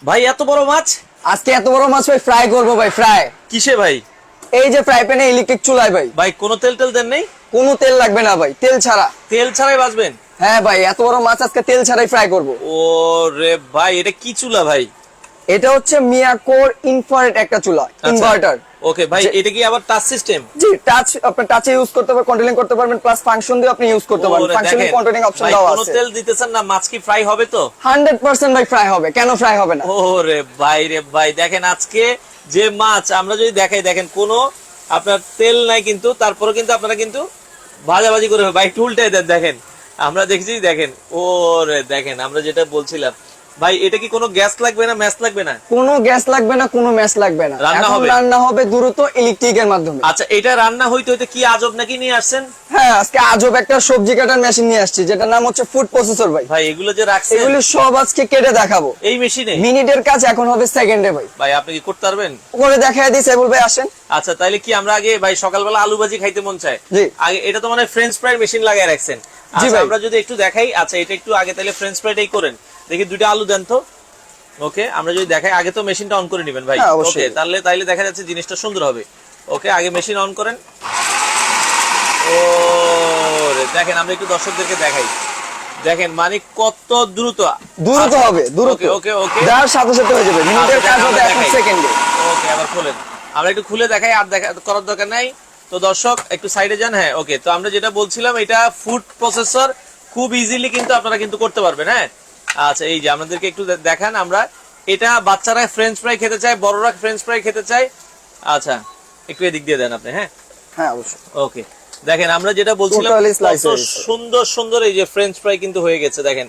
ভাই এত বড় মাছ আজকে এত বড় মাছ ভাই ফ্রাই করবো ভাই, ফ্রাই। কিসে ভাই? এই যে ফ্রাই প্যানে ইলেকট্রিক চুলায় ভাই। ভাই কোনো তেল টেল দেন নেই? কোনো তেল লাগবে না ভাই, তেল ছাড়া। তেল ছাড়াই ভাজবেন? হ্যাঁ ভাই, এত বড় মাছ আজকে তেল ছাড়াই ফ্রাই করবো। ও রে ভাই, এটা কি চুলা ভাই? এটা হচ্ছে মিয়াকোর ইনফ্রারেড একটা চুলা, ইনভার্টার। ওকে ভাই, এটা কি আবার টাচ সিস্টেম? জি, টাচ, আপনি টাচে ইউজ করতে পারবেন, কন্ট্রোলিং করতে পারবেন, প্লাস ফাংশন দিয়ে আপনি ইউজ করতে পারবেন। ফাংশনিং কন্ট্রোলিং অপশন দেওয়া আছে। কোনো তেল দিতেছেন না, মাছ কি ফ্রাই হবে তো? 100% ভাই ফ্রাই হবে, কেন ফ্রাই হবে না? ওরে ভাই রে ভাই, দেখেন আজকে যে মাছ আমরা যদি দেখাই, দেখেন কোনো আপনার তেল নাই কিন্তু, তারপরে কিন্তু আপনারা কিন্তু ভাজাভাজি করে ভাই একটু উল্টাই দেন। দেখেন আমরা দেখছি, দেখেন ওরে দেখেন, আমরা যেটা বলছিলাম ভাই, এটা কি কোনো গ্যাস লাগবে না, ম্যাচ লাগবে না? কোনো গ্যাস লাগবে না, কোনো ম্যাচ লাগবে না। রান্না হবে দ্রুত ইলেকট্রিকের মাধ্যমে। আচ্ছা, এটা রান্না হইতে হইতে কি আজব নাকি নিয়ে আসছেন? হ্যাঁ, আজকে আজব একটা সবজি কাটার মেশিন নিয়ে আসছি, যেটার নাম হচ্ছে ফুড প্রসেসর ভাই। ভাই এগুলো যে রাখছেন, এগুলো সব আজকে কেটে দেখাবো এই মেশিনে। মিনিটের কাজ এখন হবে সেকেন্ডে ভাই। ভাই আপনি কি করতে পারবেন? করে দেখায় দিই সাইবুল ভাই, আসেন। আচ্ছা, তাইলে কি আমরা আগে ভাই সকালবেলা আলু ভাজি খাইতে মন চায়, জি আগে এটা তো মানে ফ্রেঞ্চ ফ্রাই মেশিন লাগায় রাখছেন। জি আচ্ছা ভাই, আমরা যদি একটু দেখাই, আচ্ছা এটা একটু আগে তাহলে ফ্রেঞ্চ ফ্রাইটাই করেন, দেখি দুইটা আলু দেন তো। ওকে, আমরা যদি দেখাই, আগে তো মেশিনটা অন করে নেবেন ভাই। হ্যাঁ, ওকে, অবশ্যই। তাইলে দেখা যাচ্ছে জিনিসটা সুন্দর হবে। ওকে, আগে মেশিন অন করেন। ও রে, দেখেন আমরা একটু দর্শকদেরকে দেখাই, দেখেন মানে কত দ্রুত দ্রুত হবে, দ্রুত। ওকে ওকে ওকে, যার সাথে সাথে হয়ে যাবে, মিনিটের কাজ হবে এখন সেকেন্ডে। ওকে, আবার খোলেন, আমরা একটু খুলে দেখাই, আর দেখা করার দরকার নাই তো। দর্শক একটু সাইডে যান। হ্যাঁ, ওকে, তো আমরা যেটা বলছিলাম, এটা ফুড প্রসেসর খুব ইজিলি কিন্তু আপনারা কিন্তু করতে পারবেন। হ্যাঁ, আচ্ছা এই যে আমাদেরকে একটু দেখান, আমরা এটা বাচ্চারা ফ্রেঞ্চ ফ্রাই খেতে চায়, বড়রা ফ্রেঞ্চ ফ্রাই খেতে চায়। আচ্ছা একটু এদিক দিয়ে দেন আপনি। হ্যাঁ হ্যাঁ, অবশ্যই। ওকে, দেখেন আমরা যেটা বলছিলাম, Totally slice কত হয়ে গেছে। সুন্দর সুন্দর এই যে ফ্রেঞ্চ ফ্রাই কিন্তু হয়ে গেছে, দেখেন।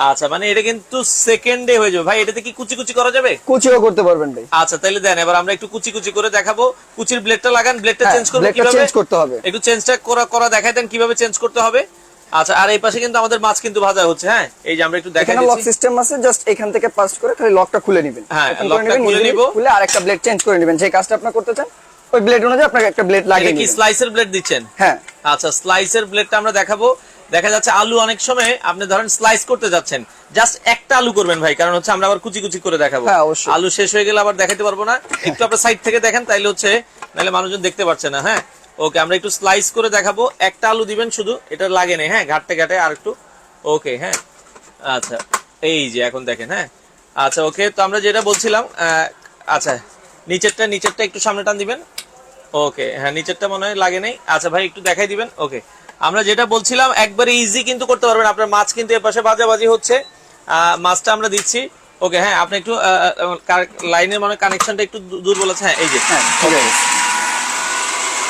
আচ্ছা, মানে এটা কিন্তু সেকেন্ডে হয়ে যাবে ভাই। এটাতে কি কুচি কুচি করা যাবে? কুচিও করতে পারবেন ভাই। আচ্ছা তাহলে দেন, এবার আমরা একটু কুচি কুচি করে দেখাবো। কুচির ব্লেডটা লাগান, ব্লেডটা হ্যাঁ, চেঞ্জ করবেন ব্লেডটা কিভাবে? চেঞ্জ করতে হবে। একটু চেঞ্জটা করা দেখাই দেন কিভাবে চেঞ্জ করতে হবে। আচ্ছা, আর এই পাশে কিন্তু আমাদের মাছ কিন্তু ভাজা হচ্ছে। হ্যাঁ, এই যে আমরা একটু দেখাই এখানে লক দিচ্ছি। সিস্টেম আছে, জাস্ট এখান থেকে পাস করে খালি লকটা খুলে নেবেন। হ্যাঁ, Open করে লকটা নেবেন, খুলে easily নিব। খুলে আরেকটা ব্লেড চেঞ্জ করে নেবেন, যে কাজটা আপনি করতে চান ওই ব্লেড অনুযায়ী আপনাকে একটা ব্লেড এটা লাগিয়ে কি নেবেন। স্লাইসের ব্লেড দিচ্ছেন? হ্যাঁ, আচ্ছা, স্লাইসের ব্লেডটা আমরা দেখাবো। দেখা যাচ্ছে আলু অনেক সময় আপনি ধরেন স্লাইস করতে যাচ্ছেন, জাস্ট একটা আলু করবেন ভাই, কারণ হচ্ছে আমরা আবার কুচি কুচি করে দেখাবো। হ্যাঁ, অবশ্যই। আলু শেষ হয়ে গেলে আবার দেখাতে পারবো না। একটু আপনার সাইড থেকে দেখেন, তাইলে হচ্ছে, নাহলে মানুষজন দেখতে পাচ্ছে না। হ্যাঁ, ওকে, আমরা একটু স্লাইস করে দেখাবো। একটা আলু দিবেন শুধু, এটা লাগে না। হ্যাঁ, ঘাটে আর একটু। ওকে, হ্যাঁ, আচ্ছা এই যে এখন দেখেন। হ্যাঁ, আচ্ছা ওকে, তো আমরা যেটা বলছিলাম, আচ্ছা নিচেরটা একটু সামনে টান দিবেন। ওকে, হ্যাঁ, নিচেরটা মনে হয় লাগে নাই। আচ্ছা ভাই একটু দেখাই দিবেন। ওকে, আমরা যেটা বলছিলাম, একবারে ইজি কিন্তু করতে পারবেন। আপনার মাছ কিন্তু এর পাশে ভাজাভাজি হচ্ছে, মাছটা আমরা দিচ্ছি। ওকে, হ্যাঁ, আপনি একটু লাইনের মানে কানেকশনটা একটু দুর্বল আছে। হ্যাঁ, এই যে, হ্যাঁ, ঠিক আছে।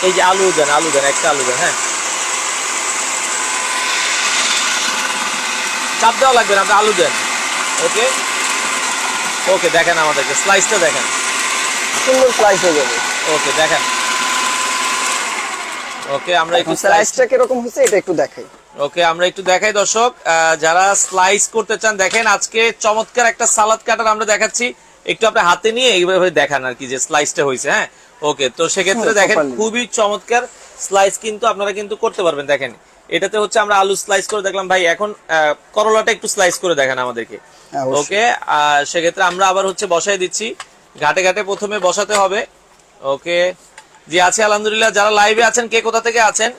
এই যে আলু দেন, একটা আলু দেন। হ্যাঁ, চাপ দেওয়া লাগবে না, আপনি আলু দেন। ওকে ওকে, দেখেন আমাদেরকে স্লাইসটা দেখেন, সুন্দর স্লাইস হয়ে যাবে। ওকে দেখেন। ওকে, আমরা একটু স্লাইসটা কিরকম হয়েছে এটা একটু দেখাই। ওকে, আমরা একটু দেখাই দর্শক, যারা স্লাইস করতে চান দেখেন, আজকে চমৎকার একটা সালাদ কাটার আমরা দেখাচ্ছি। একটু আপনি হাতে নিয়ে এইভাবে দেখান আর কি, যে স্লাইসটা হয়েছে। হ্যাঁ, ওকে, তো সেক্ষেত্রে দেখেন খুবই চমৎকার স্লাইস কিন্তু আপনারা কিন্তু করতে পারবেন। দেখেন এটাতে হচ্ছে আমরা আলু স্লাইস করে দেখলাম ভাই, এখন করলাটা একটু স্লাইস করে দেখেন আমাদেরকে। ওকে, সেক্ষেত্রে আমরা আবার হচ্ছে বসাই দিচ্ছি, ঘাটে প্রথমে বসাতে হবে। ওকে, জি আছে আলহামদুলিল্লাহ। যারা লাইভে আছেন, কে কোথা থেকে আছেন,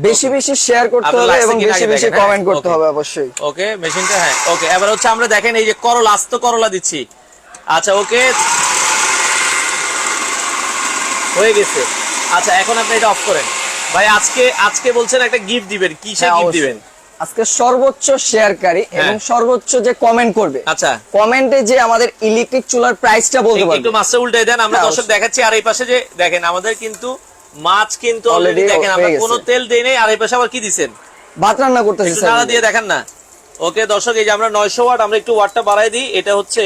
বেশি বেশি শেয়ার করতে হবে এবং বেশি বেশি কমেন্ট করতে হবে অবশ্যই। ওকে, মেশিনটা, হ্যাঁ, ওকে, এবার হচ্ছে আমরা দেখেন এই যে আস্ত করলা দিচ্ছি। আচ্ছা ওকে, হয়ে গেছে। আচ্ছা, এখন আপনি এটা অফ করেন ভাই। আজকে বলছেন একটা গিফট দিবেন, কিসে গিফট দিবেন? আজকে সর্বোচ্চ শেয়ারকারী এবং সর্বোচ্চ যে কমেন্ট করবে, আচ্ছা কমেন্টে যে আমাদের ইলেকট্রিক চুলার প্রাইসটা বলতে পারবে। একটু মাছটা উল্টে দেন, আমরা দর্শক দেখাচ্ছি। আর এই পাশে যে দেখেন, আমাদের কিন্তু মাছ কিন্তু অলরেডি দেখেন, আমরা কোনো তেল দেই নাই। আর এই পাশে আবার কি দিবেন? ভাত রান্না করতেছি, একটু নাড়া দিয়ে দেখেন না। ওকে দর্শক, এই যে আমরা 900 ওয়াট, আমরা একটু ওয়াটটা বাড়াই দিই। এটা হচ্ছে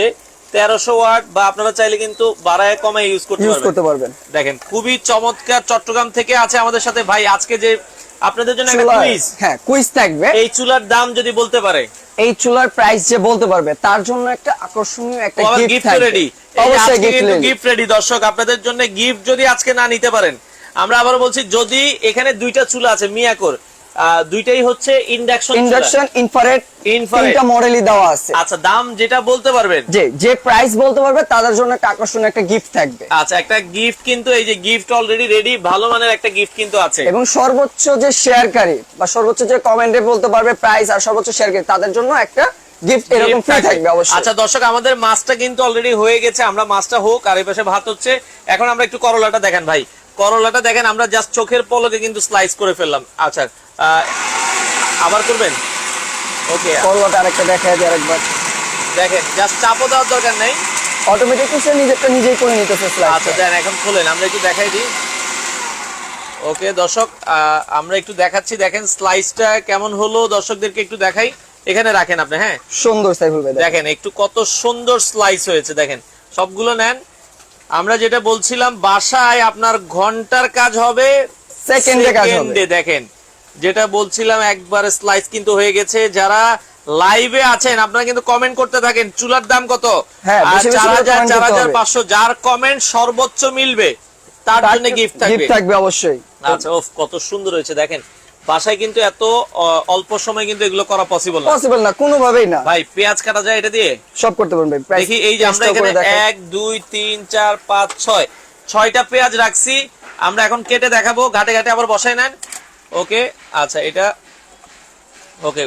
1300 ওয়াট, বা আপনারা চাইলে কিন্তু বাড়ায় কমে ইউজ করতে পারবেন। দেখেন খুবই চমৎকার। চট্টগ্রাম থেকে আছে আমাদের সাথে ভাই। আজকে যে আপনাদের জন্য একটা কুইজ, হ্যাঁ কুইজ থাকবে। এই চুলার দাম যদি বলতে পারে, এই চুলার প্রাইস যে বলতে পারবে, তার জন্য একটা আকর্ষণীয় একটা গিফট থাকবে রেডি। অবশ্যই গিফট রেডি দর্শক, আপনাদের জন্য গিফট যদি আজকে না নিতে পারেন, আমরা আবার বলছি, যদি এখানে দুইটা চুলা আছে মিয়াকোর, দুইটাই হচ্ছে ইন্ডাকশন ইনফ্রারেড তিনটা মডেলই দেওয়া আছে। আচ্ছা, দাম যেটা বলতে পারবেন, যে প্রাইস বলতে পারবে তাদের জন্য একটা আকর্ষণীয় একটা গিফট থাকবে। আচ্ছা, একটা গিফট কিন্তু এই যে গিফট অলরেডি রেডি, ভালো মানের একটা গিফট কিন্তু আছে। এবং সর্বোচ্চ যে শেয়ারকারী বা সর্বোচ্চ যে কমেন্টে বলতে পারবে প্রাইস আর সর্বোচ্চ শেয়ারকারী তাদের জন্য একটা গিফট এরকম ফ্রি থাকবে অবশ্যই। আচ্ছা দর্শক, আমাদের মাছটা কিন্তু অলরেডি হয়ে গেছে, আমরা মাছটা হোক আর এই পাশে ভাত হচ্ছে। এখন আমরা একটু করলাটা দেখেন ভাই, করলাটা দেখেন, আমরা জাস্ট চোখের পলকে কিন্তু স্লাইস করে ফেললাম। আচ্ছা, আবার করবেন? ওকে, করলাটা আরেকটা দেখায় দিই আরেকবার। দেখেন, জাস্ট চাপও দেওয়ার দরকার নেই, অটোমেটিকলি সে নিজেরটা নিজেই করে নিতেছে স্লাইস। আচ্ছা দেন, এখন খোলেন, আমরা একটু দেখাই দিই। ওকে দর্শক, আমরা একটু দেখাচ্ছি, দেখেন স্লাইসটা কেমন হলো, দর্শকদেরকে একটু দেখাই। এখানে রাখেন আপনি, হ্যাঁ সুন্দর সাইফুল ভাই, দেখেন একটু কত সুন্দর স্লাইস হয়েছে, দেখেন সবগুলো নেন। আমরা যেটা বলছিলাম, বাসায় আপনার ঘন্টার কাজ হবে, সেকেন্ডে কাজ হবে। দেখেন যেটা বলছিলাম, একবারে স্লাইস কিন্তু হয়ে গেছে। যারা লাইভে আছেন আপনারা কিন্তু কমেন্ট করতে থাকেন চুলার দাম কত, হ্যাঁ, আর বেশি বেশি করে 4000 comment করতে হবে। 4500, যার কমেন্ট সর্বোচ্চ মিলবে তার জন্য গিফট থাকবে। অবশ্যই। আচ্ছা, ওফ কত সুন্দর হয়েছে দেখেন। বাসায় কিন্তু এত অল্প সময় কিন্তু এগুলো করা পসিবল না, কোনোভাবেই না ভাই। পেঁয়াজ কাটা যায় এটা দিয়ে, সব করতে পারবেন ভাই। দেখি এই যে আমরা এখানে 1 2 3 4 5 6 6টা পেঁয়াজ রাখছি, আমরা এখন কেটে দেখাবো। ঘাটে ঘাটে আবার বসায় নেন। ওকে, আচ্ছা এটা ওকে,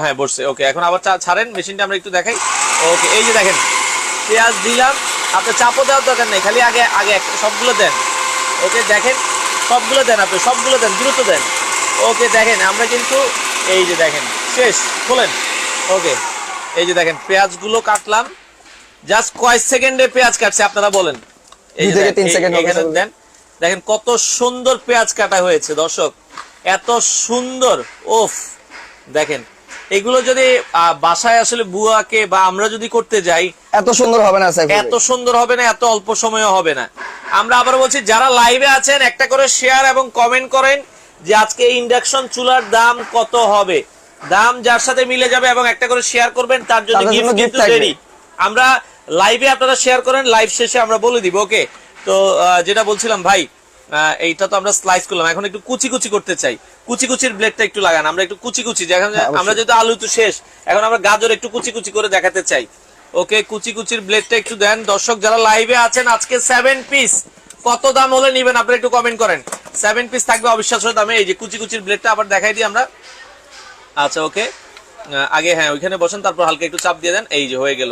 হ্যাঁ বসছে। ওকে, এখন আবার ছাড়েন মেশিনটা, আমরা একটু দেখাই। ওকে, এই যে দেখেন পেঁয়াজ দিলাম, আপনি চাপও দেওয়ার দরকার নেই, খালি আগে আগে সবগুলো দেন। ওকে, দেখেন সবগুলো দেন, আপনি সবগুলো দেন, দ্রুত দেন। ওকে, দেখেন আমরা কিন্তু এই যে দেখেন শেষ, খোলেন। ওকে, এই যে দেখেন পেঁয়াজগুলো কাটলাম, জাস্ট কয়েক সেকেন্ডে পেঁয়াজ কাটছে, আপনারা বলেন। এই যে 2 থেকে 3 সেকেন্ড এখানে দেন, দেখেন কত সুন্দর পেঁয়াজ কাটা হয়েছে দর্শক, এত সুন্দর। ওফ, দেখেন এগুলো যদি বাসায় আসলে বুয়াকে বা আমরা যদি করতে যাই, এত সুন্দর হবে না সাইফুল ভাই, এত সুন্দর হবে না, এত অল্প সময়ে হবে না। আমরা আবার বলছি, যারা লাইভে আছেন একটা করে শেয়ার এবং কমেন্ট করেন যে আজকে ইন্ডাকশন চুলার দাম কত হবে, দাম যার সাথে মিলে যাবে এবং একটা করে শেয়ার করবেন, তার জন্য গিফট কিন্তু রেডি। আমরা লাইভে আপনারা শেয়ার করেন, লাইভ শেষে আমরা বলে দিব। ওকে, তো যেটা বলছিলাম ভাই, এইটা তো আমরা স্লাইস করলাম, এখন একটু কুচি কুচি করতে চাই। কুচি কুচির ব্লেডটা একটু লাগান, আমরা একটু কুচি কুচি, দেখেন আমরা যেহেতু আলু তো শেষ, এখন আমরা গাজর একটু কুচি কুচি করে দেখাতে চাই। ওকে, কুচি কুচির ব্লেডটা একটু দেন। দর্শক যারা লাইভে আছেন, আজকে 7 পিস কত দাম হলে নিবেন আপনারা একটু কমেন্ট করেন। 7 পিস থাকবে অবিশ্বাস্য দামে। এই যে কুচি কুচির ব্লেডটা আবার দেখাই দিই আমরা। আচ্ছা ওকে, আগে হ্যাঁ ওইখানে বসেন, তারপর হালকা একটু চাপ দিয়ে দেন। এই যে হয়ে গেল।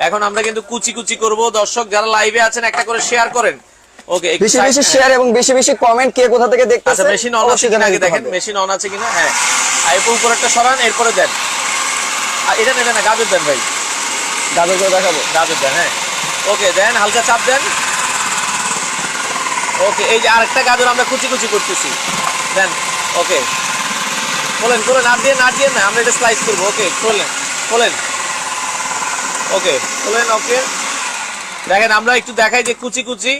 এখন আমরা কিন্তু কুচি কুচি করব। দর্শক যারা লাইভে আছেন একটা করে শেয়ার করেন। ওকে, বেশি বেশি শেয়ার এবং বেশি বেশি কমেন্ট, কে কোথা থেকে দেখতেছে। আচ্ছা, মেশিন অন আছে কিনা আগে দেখেন, মেশিন অন আছে কিনা। হ্যাঁ, আইপো উপর একটা সরান, এরপরে দেন। আর এটা নেবেন না, গাজর দেন ভাই, গাজর করে দেখাবো, গাজর দেন। হ্যাঁ, ওকে দেন, হালকা চাপ দেন। ওকে, এই যে আরেকটা গাজর আমরা কুচি কুচি করতেছি, দেন। ওকে, খোলেন খোলেন, আর দিয়ে না, আমরা এটা স্লাইস করবো। ওকে, খোলেন খোলেন। ওকে, খোলেন। ওকে, দেখেন আমরা একটু দেখাই যে কুচি কুচি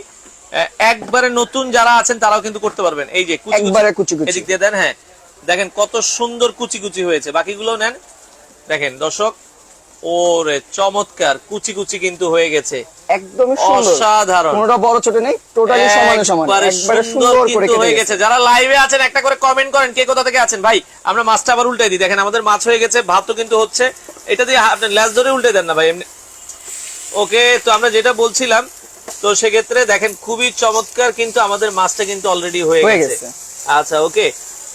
একবারে নতুন যারা আছেন তারাও কিন্তু করতে পারবেন। এই যে কুচি একবারে কুচি কুচি এদিক দিয়ে দেন। হ্যাঁ, দেখেন কত সুন্দর কুচি কুচি হয়েছে। বাকিগুলো নেন, দেখেন দর্শক, ওরে চমৎকার কুচি কুচি কিন্তু হয়ে গেছে, একদমই সুন্দর, অসাধারণ, কোনটা বড় ছোট নেই, টোটালি সমান সমান, একবারে সুন্দর করে হয়ে গেছে। যারা লাইভে আছেন একটা করে কমেন্ট করেন, কে কোথা থেকে আছেন। ভাই আমরা মাছটা আবার উল্টাই দিই, দেখেন আমাদের মাছ হয়ে গেছে, ভাতও কিন্তু হচ্ছে। এটা দিয়ে আপনি ল্যাস ধরে উল্টে দেন না ভাই, এমনি। ওকে, তো আমরা যেটা বলছিলাম, তো সেক্ষেত্রে দেখেন খুবই চমৎকার কিন্তু আমাদের মাছটা কিন্তু অলরেডি হয়ে গেছে। আচ্ছা ওকে,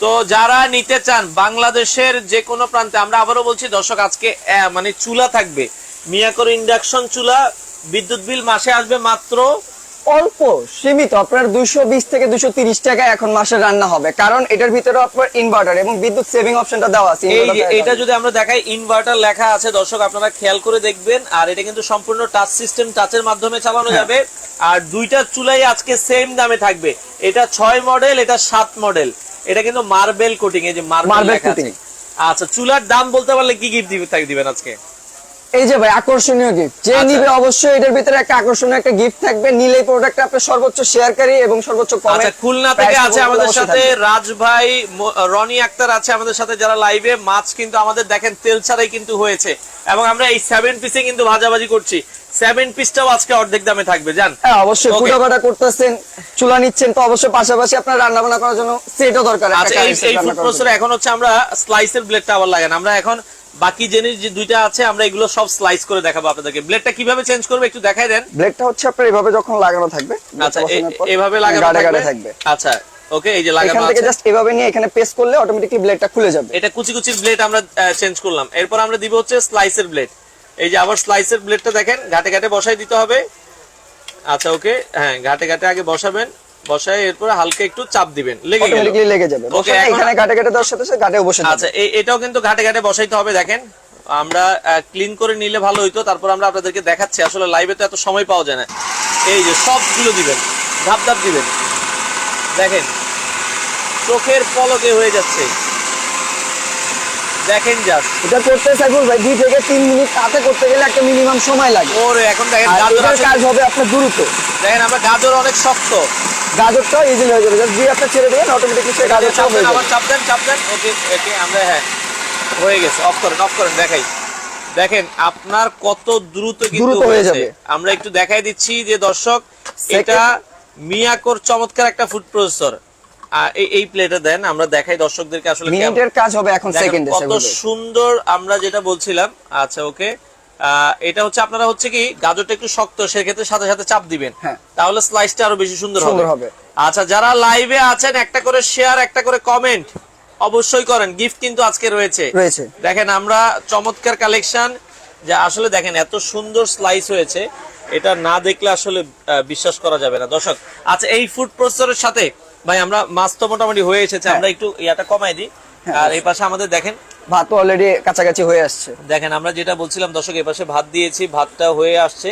তো যারা নিতে চান বাংলাদেশের যে কোনো প্রান্তে, আমরা আবারও বলছি দর্শক, আজকে মানে চুলা থাকবে, মিয়াকোর ইন্ডাকশন চুলা। বিদ্যুৎ বিল মাসে আসবে মাত্র অল্প সীমিত, আপনার 220 থেকে 230 টাকা এখন মাসে রান্না হবে, কারণ এটার ভিতরে আপনার ইনভার্টার এবং বিদ্যুৎ সেভিং অপশনটা দেওয়া আছে। এইটা যদি আমরা দেখাই, ইনভার্টার লেখা আছে দর্শক, আপনারা খেয়াল করে দেখবেন। আর এটা কিন্তু সম্পূর্ণ টাচ সিস্টেম, টাচের মাধ্যমে চালানো যাবে। আর দুইটা চুলাই আজকে সেম দামে থাকবে। এটা 6 মডেল, এটা 7 মডেল। এটা কিন্তু মার্বেল কোটিং, এই যে মার্বেল লেখা আছে। আচ্ছা, চুলার দাম বলতে পারলে কি গিফট দিবেন আজকে? এই যে ভাই আকর্ষণীয় গিফট, যে নিবে অবশ্যই এটার ভিতরে একটা আকর্ষণীয় একটা গিফট থাকবে। নিলেই প্রোডাক্টটা আপনার সর্বোচ্চ শেয়ারকারী এবং সর্বোচ্চ কমেন্ট। আচ্ছা, খুলনা থেকে আছে আমাদের সাথে রাজ ভাই, রনি আক্তার আছে আমাদের সাথে যারা লাইভে। মাছ কিন্তু আমাদের দেখেন তেল ছাড়াই কিন্তু হয়েছে, এবং আমরা এই 7 পিসে কিন্তু ভাজাভাজি করছি। 7 পিসটাও আজকে অর্ধেক দামে থাকবে জান। হ্যাঁ অবশ্যই, Okay. ফুটাফাটা করতেছেন, চুলা নিচ্ছেন, তো অবশ্যই পাশাপাশি আপনার রান্না বান্না করার জন্য সেটও দরকার। আচ্ছা এই ফুড প্রসেসরে এখন হচ্ছে আমরা স্লাইসের ব্লেডটা আবার লাগান। আমরা এখন বাকি জিনিস যে দুইটা আছে আমরা এগুলো সব স্লাইস করে দেখাবো আপনাদেরকে। ব্লেডটা কিভাবে চেঞ্জ করবে একটু দেখাই দেন। ব্লেডটা হচ্ছে আপনার এভাবে যখন লাগানো থাকবে, আচ্ছা এভাবে লাগানো থাকবে। আচ্ছা ওকে, এই যে লাগানো এখান থেকে আছে, জাস্ট এভাবে নিয়ে এখানে প্রেস করলে অটোমেটিক্যালি ব্লেডটা খুলে যাবে। এটা কুচি কুচির ব্লেড আমরা চেঞ্জ করলাম। এরপর আমরা দিব হচ্ছে স্লাইসের ব্লেড। এই যে আবার স্লাইসের ব্লেডটা দেখেন ঘাটে ঘাটে বসাই দিতে হবে। আচ্ছা ওকে, হ্যাঁ ঘাটে ঘাটে আগে বসাবেন, বসায় এরপর হালকা একটু চাপ দিবেন, লেগে গেল, অটোমেটিক্যালি লেগে যাবে। ওকে এখানে ঘাটে ঘাটে দেওয়ার সাথে সাথে ঘাটেও বসে যাবে। আচ্ছা এটাও কিন্তু ঘাটে ঘাটে বসাইতে হবে। দেখেন আমরা ক্লিন করে নিলে ভালো হইতো, তারপর আমরা আপনাদেরকে দেখাচ্ছি। আসলে লাইভে তো এত সময় পাওয়া যায় না। এই যে সবগুলো দিবেন, ধাপ ধাপ দিবেন, দেখেন চোখের পলকে হয়ে যাচ্ছে। দেখেন জাস্ট এটা করতে সাইফুল ভাই 2 থেকে 3 মিনিট হাতে করতে গেলে একটা মিনিমাম সময় লাগে। ওরে এখন দেখেন আর গাজর এটার আছে, কাজ হবে আপনার দ্রুত। দেখেন আমরা গাজর অনেক শক্ত, গাজরটাও ইজিলি হয়ে যাবে, জাস্ট দিয়ে আপনি ছেড়ে দেবেন অটোমেটিক্যালি সেই গাজরটাও চাপ হয়ে দেন, আবার যাবে। চাপ দেন। ওকে ওকে আমরা হ্যাঁ হয়ে গেছে। অফ করেন দেখাই। দেখেন আপনার কত দ্রুত কিন্তু দ্রুত হয়ে যাবে। আমরা একটু দেখাই দিচ্ছি যে দর্শক, Second- এটা মিয়াকোর চমৎকার একটা ফুড প্রসেসর। এই প্লেটে দেন, আমরা দেখাই দর্শকদেরকে আসলে মিনিটের কাজ হবে এখন দেখেন সেকেন্ডে। কত সুন্দর আমরা যেটা বলছিলাম। আচ্ছা ওকে, এটা হচ্ছে আপনারা হচ্ছে কি গাজরটা একটু শক্ত, সেক্ষেত্রে সাথে সাথে চাপ দিবেন, হ্যাঁ। তাহলে স্লাইসটা আরো বেশি সুন্দর সুন্দর হবে। হবে। আচ্ছা যারা লাইভে আছেন একটা করে শেয়ার, একটা করে কমেন্ট অবশ্যই করেন। গিফট কিন্তু আজকে রয়েছে। দেখেন আমরা চমৎকার কালেকশন, যা আসলে দেখেন এত সুন্দর স্লাইস হয়েছে, এটা না দেখলে আসলে বিশ্বাস করা যাবে না দর্শক। আচ্ছা এই ফুড প্রসেসরের সাথে ভাই আমরা মাছ তো মোটামুটি হয়ে এসেছে, আমরা একটু ইয়াটা কমাই দিই। আর এই পাশে আমাদের দেখেন ভাত অলরেডি কাছাকাছি হয়ে আসছে। দেখেন আমরা যেটা বলছিলাম দর্শক, এই পাশে ভাত দিয়েছি, ভাতটা হয়ে আসছে।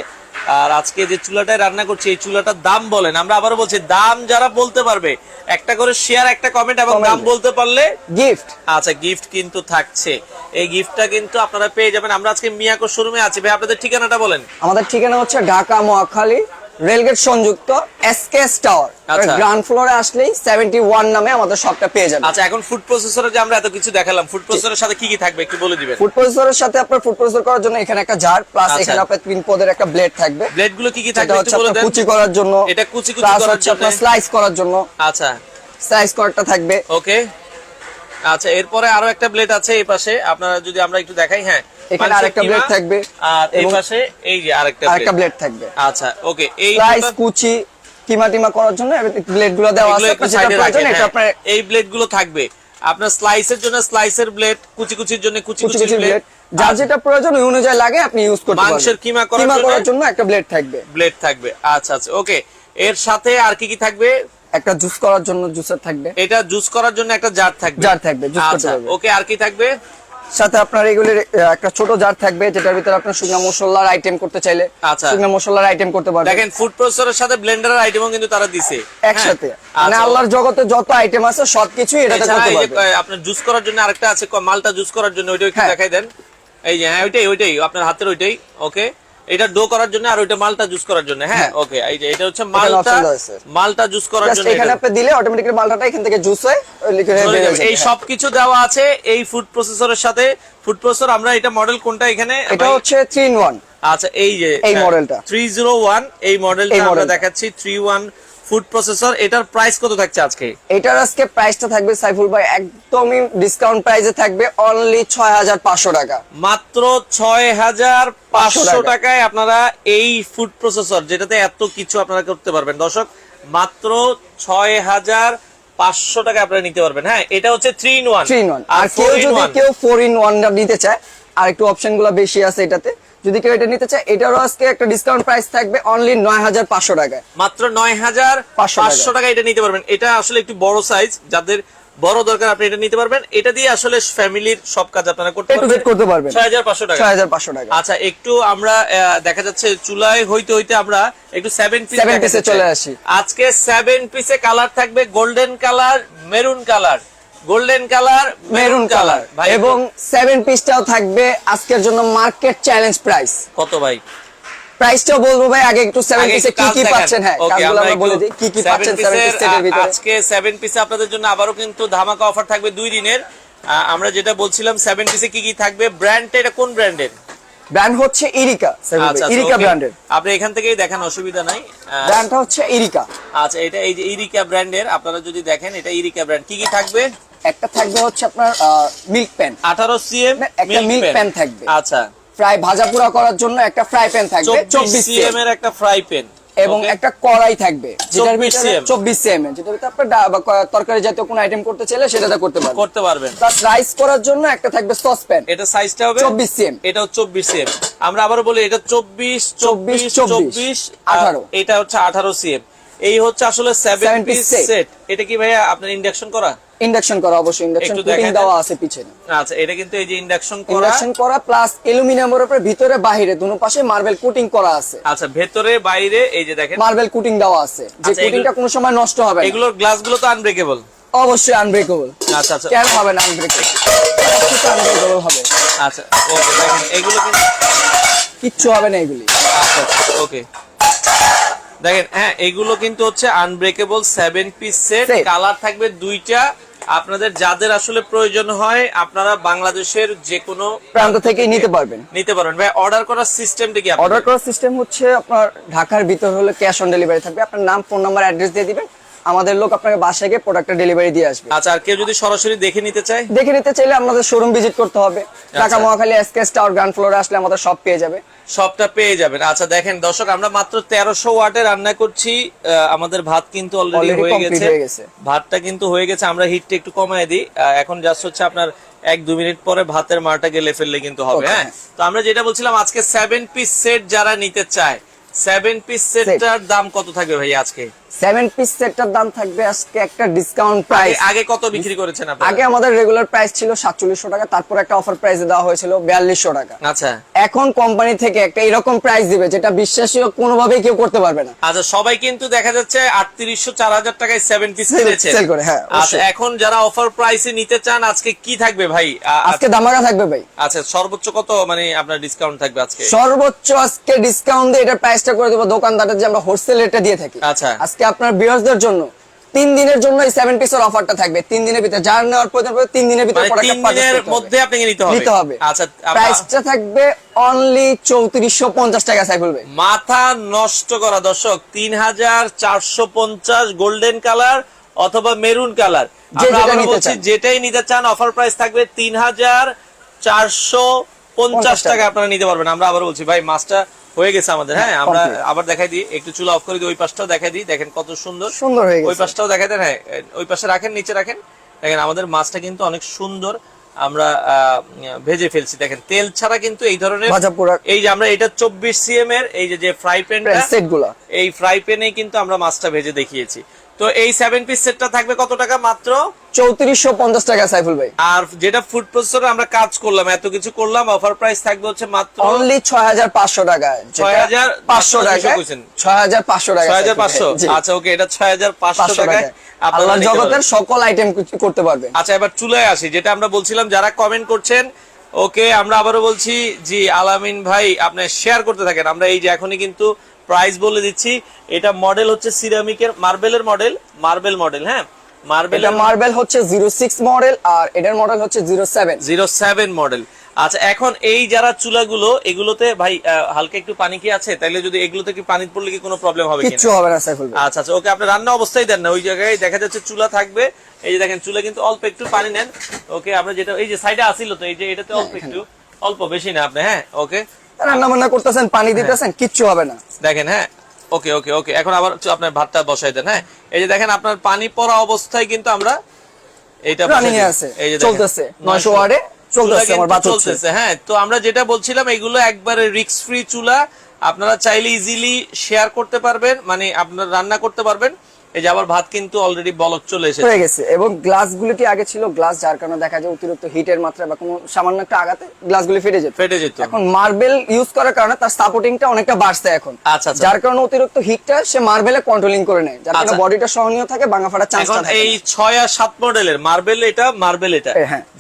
আর আজকে যে চুলাটায় রান্না করছি এই চুলাটার দাম বলেন, আমরা আবারও বলছি দাম যারা বলতে পারবে একটা করে শেয়ার, একটা কমেন্ট এবং দাম বলতে পারলে গিফট। আচ্ছা গিফট কিন্তু থাকছে। এই গিফটটা কিন্তু আপনারা পেয়ে যাবেন। আমরা আজকে মিয়াকো শোরুমে আছি। ভাই আপনাদের ঠিকানাটা বলেন। আমাদের ঠিকানা হচ্ছে ঢাকা মহাখালী রেলগেট সংযুক্ত এসকেএস টাওয়ার, আচ্ছা। গ্রাউন্ড ফ্লোরে আসলেই 71 নামে আমাদের শপটা পেয়ে যাবেন। আচ্ছা এখন ফুড প্রসেসরে যে আমরা এত কিছু দেখালাম, ফুড প্রসেসরের সাথে কি কি থাকবে একটু বলে দিবেন। ফুড প্রসেসরের সাথে আপনার ফুড প্রসেসর করার জন্য এখানে একটা জার প্লাস আচ্ছা। এখানে আপনার 3 পদের একটা ব্লেড থাকবে। ব্লেড গুলো কি কি এটা থাকবে হচ্ছে একটু বলে আপনার দেন। কুচি করার জন্য, এটা কুচি প্লাস করার হচ্ছে জন্য, আপনার স্লাইস করার জন্য আচ্ছা স্লাইস করারটা থাকবে। ওকে। আচ্ছা এরপরে আরো একটা ব্লেড আছে এই পাশে, আপনারা যদি আমরা একটু দেখাই। হ্যাঁ এখানে আরেকটা ব্লেড থাকবে, আর এই এবং পাশে এই যে আরেকটা ব্লেড থাকবে। আচ্ছা ওকে, এই স্লাইস কুচি কিমা টিমা করার জন্য ব্লেড গুলো দেওয়া আছে। একটু সাইডে রাখেন। এই ব্লেড গুলো থাকবে আপনার স্লাইসের জন্য স্লাইসের ব্লেড, কুচি কুচির জন্য কুচি কুচির ব্লেড, যার যেটা প্রয়োজন ওই অনুযায়ী লাগে আপনি ইউজ করতে পারবেন। মাংসের কিমা করার জন্য একটা ব্লেড থাকবে। আচ্ছা আচ্ছা ওকে। এর সাথে আর কি কি থাকবে? একটা জুস করার জন্য জুসার থাকবে। এটা জুস করার জন্য একটা জার থাকবে। জুস করতে আচ্ছা পারবে। ওকে, আর কি থাকবে? সাথে আপনার এগুলির একটা ছোট জার থাকবে, যেটার ভিতরে আপনার শুকনা মশলার আইটেম করতে চাইলে আচ্ছা শুকনা মশলার আইটেম করতে পারবেন। দেখেন ফুড প্রসেসরের সাথে ব্লেন্ডারের আইটেমও কিন্তু তারা দিছে একসাথে। হ্যাঁ। মানে আচ্ছা, আল্লাহর জগতে যত আইটেম আছে সবকিছুই এটাতে এছাড়া করতে এই যে পারবেন। আপনার জুস করার জন্য আরেকটা আছে, মালটা জুস করার জন্য, ওইটা একটু হ্যাঁ। দেখাই দেন। এই যে হ্যাঁ ওইটাই আপনার হাতের ওইটাই। ওকে, এটা ডো করার জন্য আর ওইটা মালটা জুস করার জন্য। হ্যাঁ ওকে, এই যে এটা হচ্ছে মালটা জুস করার জন্য। এখানে আপনি দিলে অটোমেটিক্যালি মালটাটা এখান থেকে জুস হয়ে লিকুইড হয়ে বের হয়ে যাবে। এই সব কিছু দেওয়া আছে এই ফুড প্রসেসরের সাথে। ফুড প্রসেসর আমরা এটা মডেল কোনটা এখানে? এটা হচ্ছে 3-in-1। আচ্ছা এই যে এই মডেলটা 301, এই মডেলটা আমরা দেখাচ্ছি 31 ফুড প্রসেসর। এটার প্রাইস কত থাকছে আজকে? এটার আজকে প্রাইসটা থাকবে সাইফুল ভাই একদমই ডিসকাউন্ট প্রাইসে থাকবে, অনলি 6500 টাকা। মাত্র 6500 টাকায় আপনারা এই ফুড প্রসেসর, যেটাতে এত কিছু আপনারা করতে পারবেন দর্শক, মাত্র 6500 টাকা আপনারা নিতে পারবেন। হ্যাঁ এটা হচ্ছে 3-in-1। আর কেউ 4-in-1 নিতে চায় আর একটু অপশন গুলো বেশি আছে এটাতে, যদি কেউ এটা নিতে চায় এটারও আজকে একটা ডিসকাউন্ট প্রাইস থাকবে অনলি 9500 টাকায়। মাত্র 9500 টাকা এটা নিতে পারবেন। এটা আসলে একটু বড় সাইজ, যাদের বড় দরকার আপনি এটা নিতে পারবেন। এটা দিয়ে আসলে ফ্যামিলির সব কাজ আপনারা করতে পারবেন। 6500 টাকা। 6500 টাকা। আচ্ছা একটু আমরা দেখা যাচ্ছে চুলায় হইতে হইতে আমরা একটু 7 পিসে চলে আসি। আজকে 7 পিসে কালার থাকবে, golden colour, maroon colour, golden colour, maroon colour এবং 7 পিসটাও থাকবে আজকের জন্য মার্কেট চ্যালেঞ্জ প্রাইস। কত ভাই? প্রাইসটাও বলবো ভাই, আগে একটু 7 পিসে কি কি পাচ্ছেন। হ্যাঁ কাজগুলো আমরা বলে দিই কি কি পাচ্ছেন 7 পিসের ভিতরে। আজকে 7 পিসে আপনাদের জন্য আবারও কিন্তু ধামাকা অফার থাকবে 2 দিনের। আমরা যেটা বলছিলাম 7 পিসে কি কি থাকবে, ব্র্যান্ড এটা কোন ব্র্যান্ডের? ব্র্যান্ড হচ্ছে ইরিকা, আচ্ছা ইরিকা ব্র্যান্ডের। আপনি এখান থেকেই দেখেন, অসুবিধা নাই। ব্র্যান্ডটা হচ্ছে ইরিকা। আচ্ছা, এটা এই যে ইরিকা ব্র্যান্ডের, আপনারা যদি দেখেন এটা ইরিকা ব্র্যান্ড। কি কি থাকবে? একটা থাকবে হচ্ছে আপনার মিল্ক প্যান, 18 সিএম একটা মিল্ক প্যান থাকবে। আচ্ছা, ফ্রাই ভাজা পোড়া করার জন্য একটা ফ্রাই প্যান থাকবে 24 সিএম এর একটা ফ্রাই প্যান, এবং একটা কড়াই থাকবে যেটার 24 ভিতরে cm 24 সিএম এর, যেটার ভিতরে আপনি তরকারি জাতীয় কোনো আইটেম করতে চাইলে সেটাতে করতে পারবেন। প্লাস রাইস করার জন্য একটা থাকবে সস প্যান, এটা সাইজটা হবে 24 সিএম, এটাও 24 সিএম। আমরা আবারও বলি এটা 24 18, এটা হচ্ছে 18 সিএম। এই হচ্ছে আসলে 7 পিস সেট। এটা কি ভাইয়া আপনার ইন্ডাকশন করা? ইন্ডাকশন করা, অবশ্যই ইন্ডাকশন কুকিং দেওয়া আছে পিছনে। আচ্ছা, এটা কিন্তু এই যে ইন্ডাকশন করা প্লাস অ্যালুমিনিয়ামের উপরে ভিতরে বাইরে দুনো পাশে মার্বেল কোটিং করা আছে। আচ্ছা, ভেতরে বাইরে এই যে দেখেন মার্বেল কোটিং দেওয়া আছে, যে কোটিংটা কোনো সময় নষ্ট হবে না। এগুলোর গ্লাসগুলো তো আনব্রেকেবল? অবশ্যই আনব্রেকেবল। আচ্ছা আচ্ছা, কেন হবে না আনব্রেকেবল? সবকিছু আনব্রেকেবল হবে। আচ্ছা ওকে, দেখেন এগুলো কিন্তু কিচ্ছু হবে না এগুলি। আচ্ছা ওকে, দেখেন হ্যাঁ, এগুলো কিন্তু হচ্ছে আনব্রেকেবল 7 পিস সেট। কালার থাকবে দুইটা। আপনাদের যাদের আসলে প্রয়োজন হয় আপনারা বাংলাদেশের যে কোনো প্রান্ত থেকে নিতে পারবেন। ভাই, অর্ডার করার সিস্টেমটা কি? অর্ডার করার সিস্টেম হচ্ছে আপনার ঢাকার ভিতর হলে ক্যাশ অন ডেলিভারি থাকবে। আপনার নাম, ফোন নাম্বার, অ্যাড্রেস দিয়ে দিবেন, আমাদের লোক আপনাকে বাসায় গিয়ে প্রোডাক্টটা ডেলিভারি দিয়ে আসবে। আচ্ছা, আর কেউ যদি সরাসরি দেখে নিতে চায়? দেখে নিতে চাইলে আমাদের শোরুম ভিজিট করতে হবে। Dhaka Mohakhali SKS tower ground ফ্লোরে আসলে আমাদের সব পেয়ে যাবে, সবটা পেয়ে যাবেন। আচ্ছা দেখেন দর্শক, আমরা মাত্র 1300 ওয়াটে রান্না করছি। আমাদের ভাত কিন্তু অলরেডি হয়ে গেছে। ভাতটা কিন্তু হয়ে গেছে। আমরা হিটটা একটু কমায় দিই। এখন জাস্ট হচ্ছে আপনার 1-2 মিনিট পরে ভাতের মারটা গেলে ফেললে কিন্তু হবে। হ্যাঁ, তো আমরা যেটা বলছিলাম, আজকে 7 পিস সেট যারা নিতে চায়, 7 পিস সেটটার দাম কত থাকবে ভাই আজকে? 7 পিস সেটটার দাম থাকবে আজকে একটা ডিসকাউন্ট প্রাইস। আগে কত বিক্রি করেছেন আপনারা? আগে আমাদের রেগুলার প্রাইস ছিল 4700 টাকা, তারপর একটা অফার প্রাইসে দেওয়া হয়েছিল 4200 টাকা। আচ্ছা, এখন কোম্পানি থেকে একটা এরকম প্রাইস দিবে যেটা বিশ্বাসী কোনোভাবেই কেউ করতে পারবে না। আচ্ছা, সবাই কিন্তু দেখা যাচ্ছে 3800-4000 টাকায় 7 পিস সেল করে। হ্যাঁ, আচ্ছা, এখন যারা অফার প্রাইসে নিতে চান, আজকে কি থাকবে ভাই? আজকে দামাকা থাকবে ভাই। আচ্ছা, সর্বোচ্চ কত মানে আপনার ডিসকাউন্ট থাকবে আজকে? সর্বোচ্চ আজকে ডিসকাউন্ট দিয়ে এটার প্রাইসটা করে দেব দোকানদারের, যে আমরা হোলসেল রেটে দিয়ে থাকি। আচ্ছা, আজকে আপনার ভিউয়ারদের জন্য 3 দিনের জন্য এই 7 পিসের অফারটা থাকবে। 3 দিনের ভিতরে যার নেওয়ার প্রয়োজন হবে 3 দিনের ভিতরে প্রোডাক্টটা পারচেজ করতে হবে। মধ্যে আপনাকে নিতে হবে। আচ্ছা, প্রাইসটা থাকবে অনলি 3450 টাকা সাইফুল ভাই। মাথা নষ্ট করা দর্শক, 3450 গোল্ডেন কালার অথবা মেরুন কালার, আমরা বলছি যেটাই নিতে চান অফার প্রাইস থাকবে 3450 টাকা আপনারা নিতে পারবেন। আমরা আবার বলছি ভাই, মাছটা হয়ে গেছে আমাদের। হ্যাঁ, আমরা আবার দেখাই দিই, একটু চুলা অফ করে দিই, ওই পাশটাও দেখাই দিই। দেখেন কত সুন্দর হয়ে গেছে। ওই পাশটাও দেখাই দেন। হ্যাঁ, ওই পাশে রাখেন, নিচে রাখেন। দেখেন আমাদের মাছটা কিন্তু অনেক সুন্দর আমরা ভেজে ফেলছি। দেখেন তেল ছাড়া কিন্তু এই ধরনের এই যে আমরা এটা 24 সিএম এর এই যে ফ্রাই প্যানটা সেটগুলো, এই ফ্রাই প্যানে কিন্তু আমরা মাছটা ভেজে দেখিয়েছি। তো এই 7 পিস সেটটা থাকবে কত টাকা? মাত্র 3450 টাকা সাইফুল ভাই। আর যেটা ফুড প্রসেসরে আমরা কাজ করলাম, এত কিছু করলাম, অফার প্রাইস থাকবে হচ্ছে মাত্র অনলি 6500 টাকা। 6500 টাকা কইছেন? 6500 টাকা। 6500। আচ্ছা ওকে, এটা 6500 টাকায় আপনারা জগতের সকল আইটেম করতে পারবেন। আচ্ছা, এবার চুলায় আসি, যেটা আমরা বলছিলাম যারা কমেন্ট করছেন। ওকে, আমরা আবারও বলছি, জি আলামিন ভাই আপনি শেয়ার করতে থাকেন। আমরা এই যে এখনই কিন্তু প্রাইস বলে দিচ্ছি। এটা মডেল হচ্ছে সিরামিকের মার্বেলের মডেল। হ্যাঁ, মার্বেল হচ্ছে 06 মডেল, আর এটার মডেল হচ্ছে 07 মডেল। আচ্ছা, এখন এই যারা চুলাগুলো, এগুলোতে ভাই হালকা একটু পানি কি আছে? তাইলে যদি এগুলোতে কি পানি পড়লে কি কোনো প্রবলেম হবে কিনা? কিছু হবে না সাইফুল ভাই। আচ্ছা ওকে, আপনি রান্না অবস্থায় দেন না, ওই জায়গায় দেখা যাচ্ছে চুলা থাকবে। এই যে দেখেন চুলা কিন্তু অল্প একটু পানি নেন। ওকে, আমরা যেটা এই যে সাইডে আসিল, তো এই যে এটাতে অল্প বেশি না আপনি। হ্যাঁ ওকে, রান্না বান্না করতেছেন, পানি দিতেছেন, কিচ্ছু হবে না। দেখেন হ্যাঁ, ওকে ওকে ওকে, এখন আবার আপনার ভাতটা বসাই দেন। হ্যাঁ, এই যে দেখেন আপনার পানি পড়া অবস্থায় কিন্তু আমরা এইটা রানিং এ আছে, চলতেছে 900 ওয়াটে চলতেছে আমার ভাত চলতেছে। হ্যাঁ, তো আমরা যেটা বলছিলাম, এগুলো একবারে রিস্ক ফ্রি চুলা। আপনারা চাইলে ইজিলি শেয়ার করতে পারবেন, মানে আপনারা রান্না করতে পারবেন। এই যে আবার ভাত কিন্তু অলরেডি বলক চলে এসেছে। এবং গ্লাসগুলো কি আগে ছিল গ্লাস, যার কারণে দেখা যায় অতিরিক্ত হিটের মাত্রা বা কোনো সামান্য একটা আঘাতে গ্লাসগুলো ফেটে যেত। এখন মার্বেল ইউজ করার কারণে তার সাপোর্টিংটা অনেকটা বাড়ছে এখন। আচ্ছা, যার কারণে অতিরিক্ত হিটটা সে মার্বেলে কন্ট্রোলিং করে নেয়, যার কারণে বডিটা সহনীয় থাকে, ভাঙা ফাটার চান্স থাকে। এই 6 আর 7 মডেলের মার্বেল এটা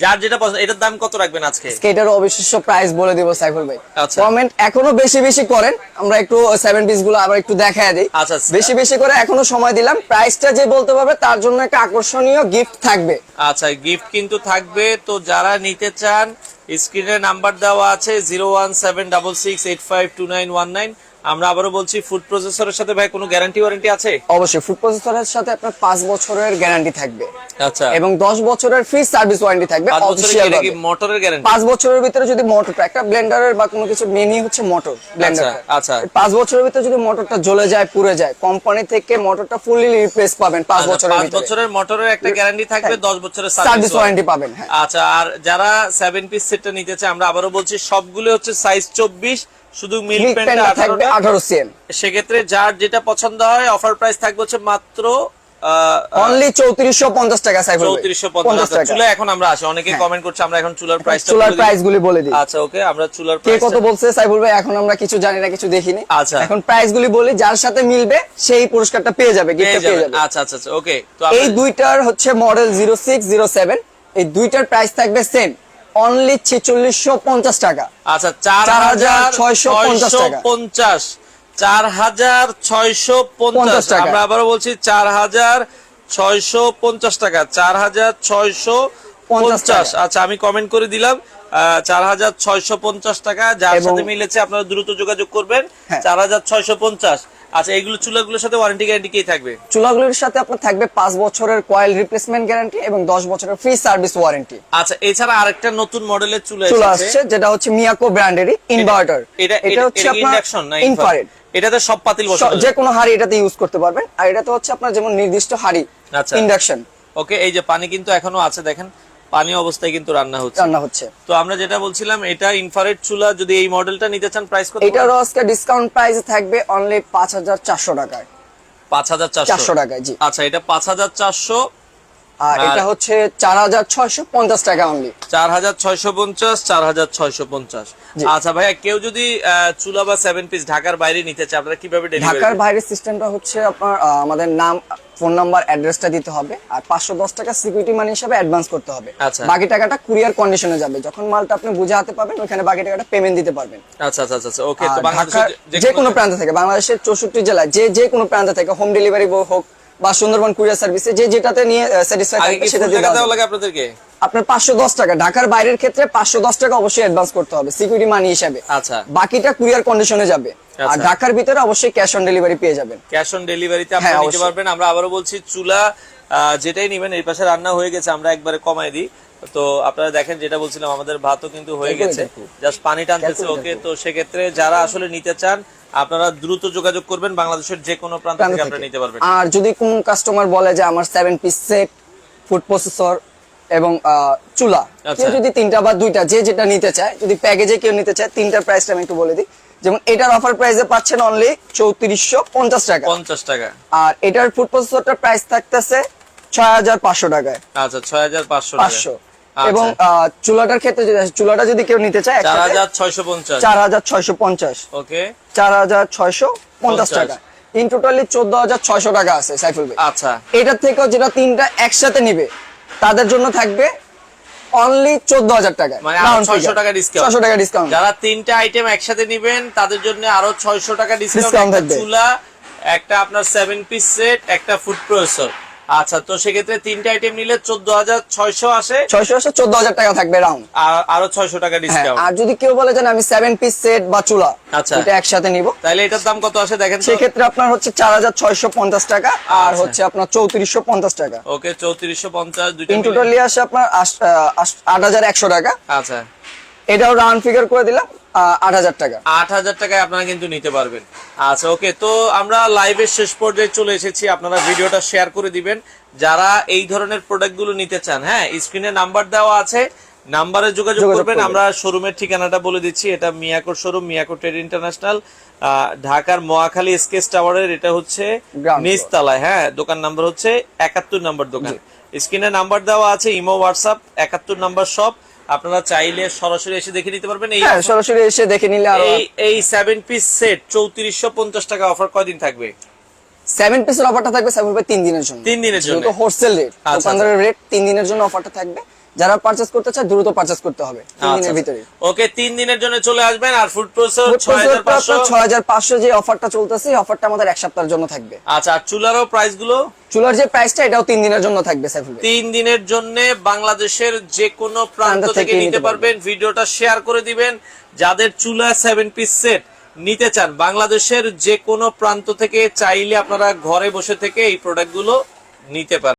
যার যেটা পছন্দ, এটার দাম কত রাখবেন আজকে? এটার অবিশ্বাস্য প্রাইস বলে দিব সাইফুল ভাই। কমেন্ট এখনো বেশি করেন, আমরা একটু 7 পিস গুলো আবার একটু দেখায় দিই। বেশি করে এখনো সময় দিলাম। প্রাইসটা যে বলতে পারবে তার জন্য একটা আকর্ষণীয় গিফট থাকবে। আচ্ছা, গিফট কিন্তু থাকবে। তো যারা নিতে চান স্ক্রিনে নাম্বার দেওয়া আছে 01766852919। আমরা আবারও বলছি, ফুড প্রসেসরের সাথে ভাই কোনো গ্যারান্টি ওয়ারেন্টি আছে? অবশ্যই ফুড প্রসেসরের সাথে আপনার 5 বছরের গ্যারান্টি থাকবে আচ্ছা, এবং 10 বছরের ফ্রি সার্ভিস ওয়ারেন্টি থাকবে 5 বছরের অফিশিয়াল কি মোটরের গ্যারান্টি? 5 বছরের ভিতরে যদি মোটরটা একটা ব্লেন্ডারের বা কোনো কিছু মেনি হচ্ছে মোটর ব্লেন্ডার, আচ্ছা 5 বছরের ভিতরে যদি মোটরটা জ্বলে যায় পুড়ে যায় কোম্পানি থেকে মোটরটা ফুললি রিপ্লেস পাবেন 5 বছরের 5 ভিতরে। বছরের মোটরের একটা গ্যারান্টি থাকবে, 10 বছরের সার্ভিস সার্ভিস ওয়ারেন্টি পাবেন। হ্যাঁ আচ্ছা, আর যারা 7 পিস সেটটা নিতে চায়, আমরা আবারও বলছি সবগুলো হচ্ছে সাইজ 24, শুধু মিল্ক মিল্ক প্যান্টটা প্যান্টটা থাকবে 18 সিএম। সেক্ষেত্রে যার যেটা পছন্দ হয়, অফার প্রাইস থাকবে হচ্ছে মাত্র অনলি 3450 টাকা সাইফুল ভাই। 3450 টাকা। চুলা এখন আমরা আসি, অনেকে হ্যাঁ। কমেন্ট করছে, আমরা এখন চুলার প্রাইসটা চুলার প্রাইস গুলি বলে দিই। আচ্ছা ওকে, আমরা চুলার কে প্রাইস কত বলছে সাইফুল ভাই এখন আমরা কিছু জানি না, কিছু দেখিনি। আচ্ছা। এখন প্রাইস গুলি বলি, যার সাথে মিলবে সেই পুরস্কারটা পেয়ে যাবে, গিফটটা পেয়ে যাবে। আচ্ছা আচ্ছা আচ্ছা ওকে। তো এই দুইটার হচ্ছে মডেল 0607, এই দুইটার প্রাইস থাকবে সেম, অনলি 4650 টাকা। আচ্ছা 4650 টাকা, 4650 টাকা। আমরা আবারও বলছি 4650 টাকা, 4650। আচ্ছা আমি কমেন্ট করে দিলাম 4650 টাকা। যার সাথে মিলেছে আপনারা দ্রুত যোগাযোগ করবেন। 4650। আচ্ছা, এইগুলো চুলাগুলোর সাথে ওয়ারেন্টি গ্যারান্টি কি থাকবে? চুলাগুলোর সাথে আপনার থাকবে 5 বছরের কয়েল রিপ্লেসমেন্ট গ্যারান্টি এবং 10 বছরের ফ্রি সার্ভিস ওয়ারেন্টি। আচ্ছা, এছাড়া আরেকটা নতুন মডেলের চুলা আসছে, যেটা হচ্ছে মিয়াকো ব্র্যান্ডেরই ইনভার্টার। এটা হচ্ছে আপনার ইন্ডাকশন না ইনফ্রারেড। এটাতে সব পাতিল বসানো যাবে, যে কোনো হাড়ি এটাতে ইউজ করতে পারবেন। আর এটাতে হচ্ছে আপনার যেমন নির্দিষ্ট হাড়ি ইন্ডাকশন। ওকে, এই যে পানি কিন্তু এখনো আছে, দেখেন পানি অবস্থায় কিন্তু রান্না হচ্ছে। তো আমরা যেটা বলছিলাম, এটা ইনফ্রারেড চুলা, যদি এই মডেলটা নিতে চান প্রাইস কত? এটারও আজকে ডিসকাউন্ট প্রাইস থাকবে অনলি 5400 টাকায়। 5400 টাকায়, জি। আচ্ছা, এটা 5400। আর এটা হচ্ছে 4650 টাকা অনলি। 4650, 4650। আচ্ছা ভাইয়া, কেউ যদি চুলা বা 7 পিস ঢাকার বাইরে নিতে চায়, আপনারা কিভাবে ডেলিভারি? ঢাকার বাইরের সিস্টেমটা হচ্ছে আপনার আমাদের নাম, ফোন নাম্বার, অ্যাড্রেসটা দিতে হবে আর 510 টাকা সিকিউরিটি মানি হিসেবে অ্যাডভান্স করতে হবে। আচ্ছা। বাকি টাকাটা কুরিয়ার কন্ডিশনে যাবে, যখন মালটা আপনি বুঝে হাতে পাবেন ওখানে বাকি টাকাটা পেমেন্ট দিতে পারবেন। আচ্ছা আচ্ছা আচ্ছা ওকে। তো বাংলাদেশের যে কোনো প্রান্ত থেকে, বাংলাদেশের 64 জেলায় যে কোনো প্রান্ত থেকে হোম ডেলিভারি হোক বা সুন্দরবন কুরিয়ার সার্ভিসে যেটাতে নিয়ে স্যাটিসফাই থাকবে সেটা দিয়ে দেওয়া লাগে আপনাদেরকে। আপনার 510 টাকা, ঢাকার বাইরের ক্ষেত্রে 510 টাকা অবশ্যই অ্যাডভান্স করতে হবে সিকিউরিটি মানি হিসেবে। আচ্ছা, বাকিটা কুরিয়ার কন্ডিশনে যাবে। আর ঢাকার ভিতরে অবশ্যই ক্যাশ অন ডেলিভারি পেয়ে যাবেন। ক্যাশ অন ডেলিভারিতে আপনারা নিতে পারবেন। আমরা আবারও বলছি, চুলা যেটাই নেবেন, এই পাশে রান্না হয়ে গেছে, আমরা একবারে কমাই দিই। তো আপনারা দেখেন, যেটা বলছিলাম, আমাদের ভাতও কিন্তু হয়ে গেছে, জাস্ট পানি টানতেছে। ওকে, তো সেক্ষেত্রে যারা আসলে নিতে চান, আপনারা দ্রুত যোগাযোগ করবেন, বাংলাদেশের যে কোনো প্রান্ত থেকে আপনারা নিতে পারবেন। আর যদি কোন কাস্টমার বলে যে আমার 7 পিস সেট, ফুড প্রসেসর এবং চুলা, কেউ যদি 3টা বা 2টা যেটা নিতে চায়, যদি প্যাকেজে কেউ নিতে চায়, 3টার প্রাইসটা আমি একটু বলে দিই। যেমন এটার অফার প্রাইসে পাচ্ছেন অনলি 3450 টাকা। 50 টাকা। আর এটার ফুড প্রসেসরটার প্রাইস থাকতেছে 6500 টাকায়। আচ্ছা, 6500 টাকা। এবং চুলাটার ক্ষেত্রে চুলাটা যদি কেউ নিতে চায় 4650। 4650। ওকে, 4650 টাকা। ইন টোটালি 14600 টাকা আছে সাইফুল ভাই। আচ্ছা, এটা থেকেও যেটা 3টা একসাথে নিবে তাদের জন্য থাকবে অনলি 14000 টাকা, মানে আরো 600 টাকা ডিসকাউন্ট। 600 টাকা ডিসকাউন্ট। যারা 3টা আইটেম একসাথে নেবেন তাদের জন্য আরো 600 টাকা ডিসকাউন্ট থাকবে। চুলা, একটা আপনার 7 পিস সেট, একটা ফুড প্রসেসর। আচ্ছা, তো সেক্ষেত্রে 3টা আইটেম নিলে 14600 আসে। 14000 টাকা থাকবে রাউন্ড, আর আরো 600 টাকা ডিসকাউন্ট। আর যদি কেউ বলে যে আমি 7 পিস সেট বা চুলা আচ্ছা এটা একসাথে নিব, তাহলে এটার দাম কত আসে দেখেন তো? সেই ক্ষেত্রে আপনার হচ্ছে 4650 টাকা আর হচ্ছে আপনার 3450 টাকা। ওকে, 3450 দুইটা ইন টোটালি আসে আপনার 8100 টাকা। আচ্ছা, এটাও রাউন্ড ফিগার করে দিলাম 8000 টাকা। 8000 টাকায় আপনারা কিন্তু নিতে পারবেন। আচ্ছা ওকে, তো আমরা লাইভের শেষ পর্যায়ে চলে এসেছি। আপনারা ভিডিওটা শেয়ার করে দিবেন যারা এই ধরনের প্রোডাক্টগুলো নিতে চান। হ্যাঁ, স্ক্রিনে নাম্বার দেওয়া আছে, নাম্বারে যোগাযোগ করবেন। আমরা শোরুমের ঠিকানাটা বলে দিচ্ছি, এটা মিয়াকোর শোরুম, মিয়াকো ট্রেড ইন্টারন্যাশনাল, ঢাকার মহাখালী এসকেস টাওয়ারের, এটা হচ্ছে নিচতলায়। হ্যাঁ, দোকান নাম্বার হচ্ছে 71 নম্বর দোকান। স্ক্রিনে নাম্বার দেওয়া আছে, ইমো, হোয়াটসঅ্যাপ, 71 নম্বর শপ। আপনারা চাইলে সরাসরি এসে দেখে নিতে পারবেন। এই সরাসরি এসে দেখে নিলে এই 7 পিস সেট 3450 টাকা অফার কয়দিন থাকবে? 7 পিসের অফারটা থাকবে 3 দিনের জন্য। 3 দিনের জন্য, তো হোলসেল রেট, দোকানদারের রেট 3 দিনের জন্য অফারটা থাকবে। যারা পারচেজ করতে চায় দ্রুত পারচেজ করতে হবে 3 দিনের ভিতরে। ওকে 3 দিনের জন্য চলে আসবেন। আর ফুড প্রসেসর 6500 যে অফারটা চলতেছে অফারটা আমাদের এক সপ্তাহের জন্য থাকবে। আচ্ছা, আর চুলারও প্রাইস গুলো? চুলার যে প্রাইসটা এটাও 3 দিনের জন্য থাকবে সাইফুল ভাই। 3 দিনের জন্য বাংলাদেশের যে কোনো প্রান্ত থেকে নিতে পারবেন। ভিডিওটা শেয়ার করে দিবেন। যাদের চুলা 7 পিস সেট নিতে চান বাংলাদেশের যে কোনো প্রান্ত থেকে চাইলে আপনারা ঘরে বসে থেকে এই প্রোডাক্টগুলো নিতে পারেন।